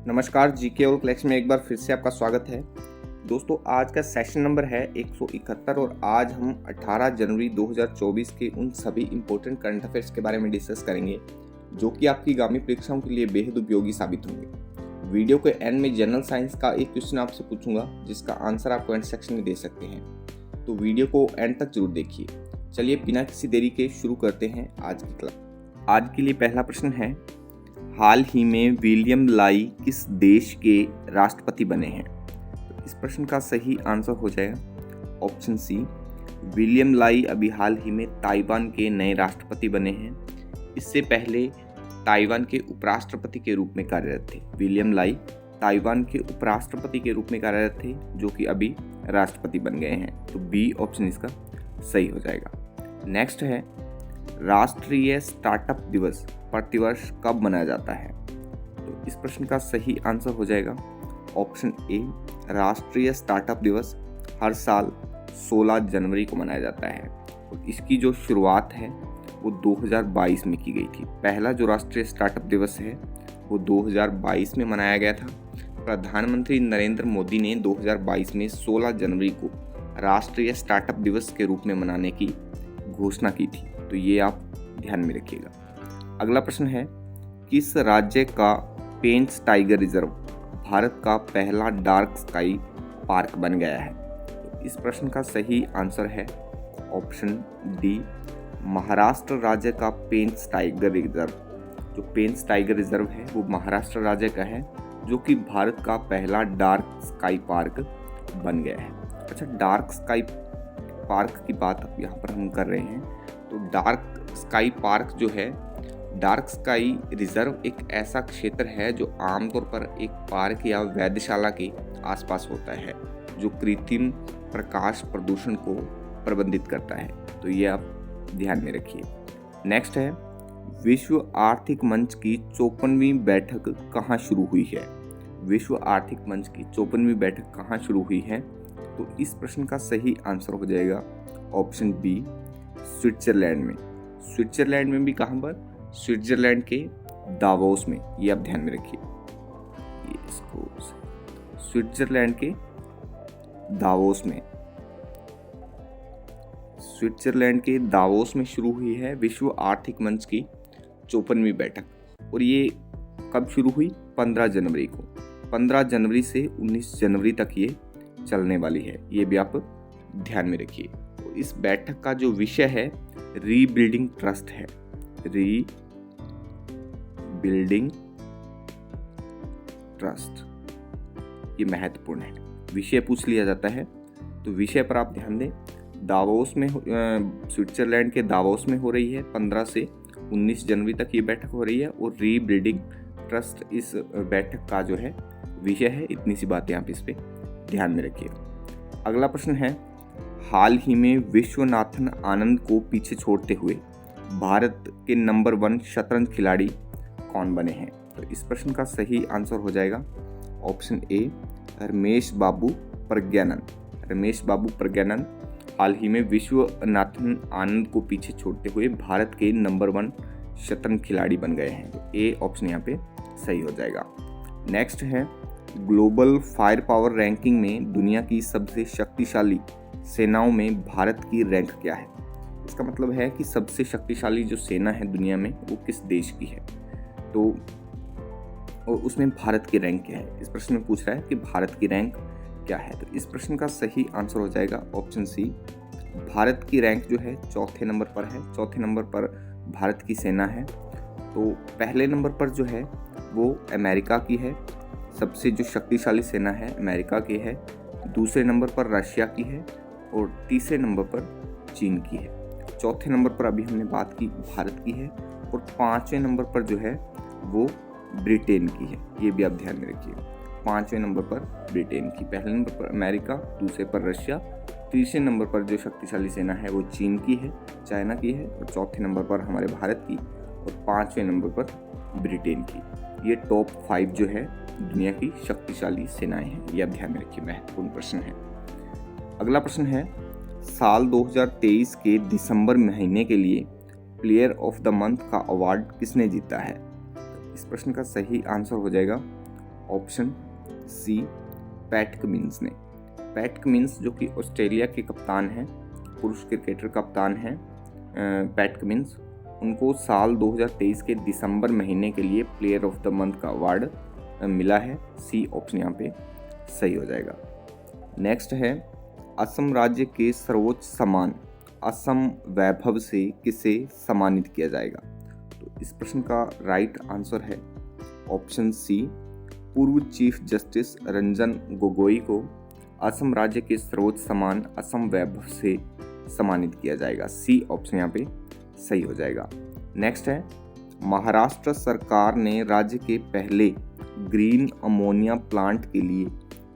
नमस्कार, जीके और क्लैक्स में एक बार फिर से आपका स्वागत है। दोस्तों, आज का सेशन नंबर है 171 और आज हम 18 जनवरी 2024 के उन सभी इंपॉर्टेंट करंट अफेयर्स के बारे में डिस्कस करेंगे जो कि आपकी आगामी परीक्षाओं के लिए बेहद उपयोगी साबित होंगे। वीडियो के एंड में जनरल साइंस का एक क्वेश्चन आपसे पूछूंगा जिसका आंसर आप कमेंट सेक्शन में दे सकते हैं, तो वीडियो को एंड तक जरूर देखिए। चलिए बिना किसी देरी के शुरू करते हैं आज की क्लास। आज के लिए पहला प्रश्न है, हाल ही में विलियम लाई किस देश के राष्ट्रपति बने हैं? तो इस प्रश्न का सही आंसर हो जाएगा ऑप्शन सी। विलियम लाई अभी हाल ही में ताइवान के नए राष्ट्रपति बने हैं। इससे पहले ताइवान के उपराष्ट्रपति के रूप में कार्यरत थे। विलियम लाई ताइवान के उपराष्ट्रपति के रूप में कार्यरत थे जो कि अभी राष्ट्रपति बन गए हैं, तो बी ऑप्शन इसका सही हो जाएगा। नेक्स्ट है, राष्ट्रीय स्टार्टअप दिवस प्रतिवर्ष कब मनाया जाता है? तो इस प्रश्न का सही आंसर हो जाएगा ऑप्शन ए। राष्ट्रीय स्टार्टअप दिवस हर साल 16 जनवरी को मनाया जाता है और इसकी जो शुरुआत है वो 2022 में की गई थी। पहला जो राष्ट्रीय स्टार्टअप दिवस है वो 2022 में मनाया गया था। प्रधानमंत्री नरेंद्र मोदी ने 2022 में 16 जनवरी को राष्ट्रीय स्टार्टअप दिवस के रूप में मनाने की घोषणा की थी, तो ये आप ध्यान में रखिएगा। अगला प्रश्न है, किस राज्य का पेंच टाइगर रिजर्व भारत का पहला डार्क स्काई पार्क बन गया है? तो इस प्रश्न का सही आंसर है ऑप्शन डी। महाराष्ट्र राज्य का पेंच टाइगर रिजर्व, जो पेंच टाइगर रिजर्व है वो महाराष्ट्र राज्य का है जो कि भारत का पहला डार्क स्काई पार्क बन गया है। अच्छा, डार्क स्काई पार्क की बात अब यहाँ पर हम कर रहे हैं, तो डार्क स्काई पार्क जो है, डार्क स्काई रिजर्व एक ऐसा क्षेत्र है जो आमतौर पर एक पार्क या वेधशाला के आसपास होता है जो कृत्रिम प्रकाश प्रदूषण को प्रबंधित करता है, तो ये आप ध्यान में रखिए। नेक्स्ट है, विश्व आर्थिक मंच की 54वीं बैठक कहाँ शुरू हुई है? विश्व आर्थिक मंच की 54वीं बैठक कहाँ शुरू हुई है? तो इस प्रश्न का सही आंसर हो जाएगा ऑप्शन बी, स्विट्जरलैंड में। स्विट्जरलैंड में भी कहाँ पर? स्विट्जरलैंड के दावोस में, ये आप ध्यान में रखिए। ये इसको स्विट्जरलैंड के दावोस में, स्विट्जरलैंड के दावोस में शुरू हुई है विश्व आर्थिक मंच की 54वीं बैठक। और ये कब शुरू हुई? 15 जनवरी को। 15 जनवरी से 19 जनवरी तक ये चलने वाली है, ये भी आप ध्यान में रखिए। तो इस बैठक का जो विषय है रीबिल्डिंग ट्रस्ट है। रीबिल्डिंग ट्रस्ट, ये महत्वपूर्ण है। विषय पूछ लिया जाता है तो विषय पर आप ध्यान दें। दावोस में, स्विट्जरलैंड के दावोस में हो रही है। 15 से 19 जनवरी तक ये बैठक हो रही है और रीबिल्डिंग ट्रस्ट इस बैठक का जो है विषय है। इतनी सी बातें आप इस पे ध्यान में रखिए। अगला प्रश्न है, हाल ही में विश्वनाथन आनंद को पीछे छोड़ते हुए भारत के नंबर 1 शतरंज खिलाड़ी कौन बने हैं? तो इस प्रश्न का सही आंसर हो जाएगा ऑप्शन ए, रमेश बाबू प्रज्ञानंद। रमेश बाबू प्रज्ञानंद हाल ही में विश्वनाथन आनंद को पीछे छोड़ते हुए भारत के नंबर 1 शतरंज खिलाड़ी बन गए हैं, तो ए ऑप्शन यहाँ पे सही हो जाएगा। नेक्स्ट है, ग्लोबल फायर पावर रैंकिंग में दुनिया की सबसे शक्तिशाली सेनाओं में भारत की रैंक क्या है? इसका मतलब है कि सबसे शक्तिशाली जो सेना है दुनिया में वो किस देश की है, तो और उसमें भारत की रैंक क्या है? इस प्रश्न में पूछ रहा है कि भारत की रैंक क्या है, तो इस प्रश्न का सही आंसर हो जाएगा ऑप्शन सी। भारत की रैंक जो है चौथे नंबर पर है। चौथे नंबर पर भारत की सेना है। तो पहले नंबर पर जो है वो अमेरिका की है, सबसे जो शक्तिशाली सेना है अमेरिका की है। दूसरे नंबर पर रशिया की है और तीसरे नंबर पर चीन की है। चौथे नंबर पर अभी हमने बात की भारत की है और 5वें नंबर पर जो है वो ब्रिटेन की है, ये भी आप ध्यान में रखिए। 5वें नंबर पर ब्रिटेन की, पहले नंबर पर अमेरिका, दूसरे पर रशिया, तीसरे नंबर पर जो शक्तिशाली सेना है वो चीन की है, चाइना की है, और चौथे नंबर पर हमारे भारत की और 5वें नंबर पर ब्रिटेन की। ये टॉप 5 जो है दुनिया की शक्तिशाली सेनाएं हैं, ये आप ध्यान में रखिए, महत्वपूर्ण प्रश्न है। अगला प्रश्न है, साल 2023 के दिसंबर महीने के लिए प्लेयर ऑफ द मंथ का अवार्ड किसने जीता है? इस प्रश्न का सही आंसर हो जाएगा ऑप्शन सी पैट कमिंस ने। पैट कमिंस जो कि ऑस्ट्रेलिया के कप्तान हैं, पुरुष क्रिकेटर कप्तान हैं पैट कमिंस, उनको साल 2023 के दिसंबर महीने के लिए प्लेयर ऑफ द मंथ का अवार्ड मिला है। सी ऑप्शन यहाँ पे सही हो जाएगा। नेक्स्ट है, असम राज्य के सर्वोच्च सम्मान असम वैभव से किसे सम्मानित किया जाएगा? तो इस प्रश्न का राइट आंसर है ऑप्शन सी, पूर्व चीफ जस्टिस रंजन गोगोई को असम राज्य के सर्वोच्च सम्मान असम वैभव से सम्मानित किया जाएगा। सी ऑप्शन यहाँ पे सही हो जाएगा। नेक्स्ट है, महाराष्ट्र सरकार ने राज्य के पहले ग्रीन अमोनिया प्लांट के लिए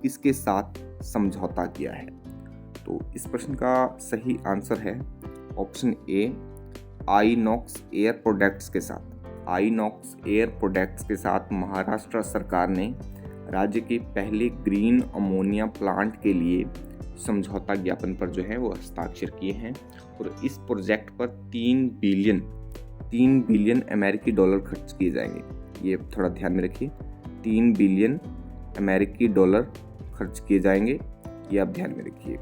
किसके साथ समझौता किया है? तो इस प्रश्न का सही आंसर है option A, INOX air products के साथ। आईनॉक्स एयर प्रोडक्ट्स के साथ महाराष्ट्र सरकार ने राज्य के पहले ग्रीन अमोनिया प्लांट के लिए समझौता ज्ञापन पर जो है वो हस्ताक्षर किए हैं और इस प्रोजेक्ट पर 3 बिलियन अमेरिकी डॉलर खर्च किए जाएंगे। ये थोड़ा ध्यान में रखिए, 3 बिलियन अमेरिकी डॉलर खर्च किए जाएंगे, ये आप ध्यान में रखिए।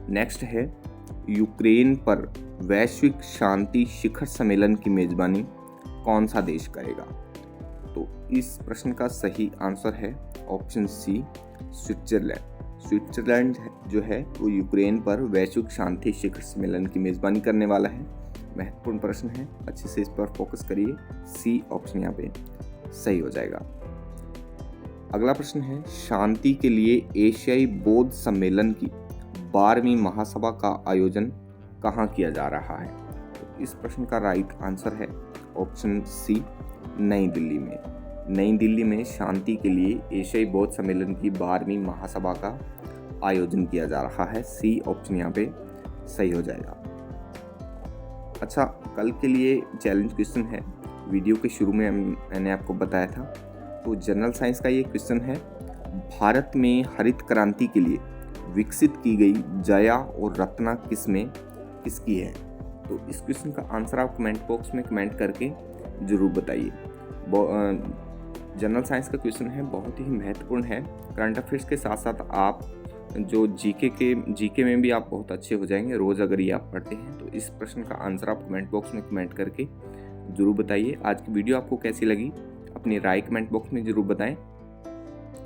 नेक्स्ट है, यूक्रेन पर वैश्विक शांति शिखर सम्मेलन की मेजबानी कौन सा देश करेगा? तो इस प्रश्न का सही आंसर है ऑप्शन सी, स्विट्जरलैंड। स्विट्जरलैंड जो है वो यूक्रेन पर वैश्विक शांति शिखर सम्मेलन की मेजबानी करने वाला है। महत्वपूर्ण प्रश्न है, अच्छे से इस पर फोकस करिए। सी ऑप्शन यहाँ पे सही हो जाएगा। अगला प्रश्न है, शांति के लिए एशियाई बौद्ध सम्मेलन की 12वीं महासभा का आयोजन कहाँ किया जा रहा है? तो इस प्रश्न का राइट आंसर है ऑप्शन सी, नई दिल्ली में। नई दिल्ली में शांति के लिए एशियाई बौद्ध सम्मेलन की 12वीं महासभा का आयोजन किया जा रहा है। सी ऑप्शन यहाँ पे सही हो जाएगा। अच्छा, कल के लिए चैलेंज क्वेश्चन है, वीडियो के शुरू में मैंने आपको बताया था। तो जनरल साइंस का ये क्वेश्चन है, भारत में हरित क्रांति के लिए विकसित की गई जया और रत्ना किसकी है? तो इस क्वेश्चन का आंसर आप कमेंट बॉक्स में कमेंट करके ज़रूर बताइए। जनरल साइंस का क्वेश्चन है, बहुत ही महत्वपूर्ण है। करंट अफेयर्स के साथ साथ आप जो जीके में भी आप बहुत अच्छे हो जाएंगे रोज़ अगर ये आप पढ़ते हैं। तो इस प्रश्न का आंसर आप कमेंट बॉक्स में कमेंट करके ज़रूर बताइए। आज की वीडियो आपको कैसी लगी अपनी राय कमेंट बॉक्स में ज़रूर बताएं।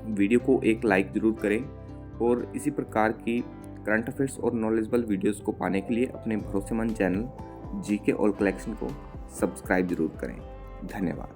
वीडियो को एक लाइक ज़रूर करें और इसी प्रकार की करंट अफेयर्स और नॉलेजेबल वीडियोस को पाने के लिए अपने भरोसेमंद चैनल जीके ऑल कलेक्शन को सब्सक्राइब ज़रूर करें। धन्यवाद।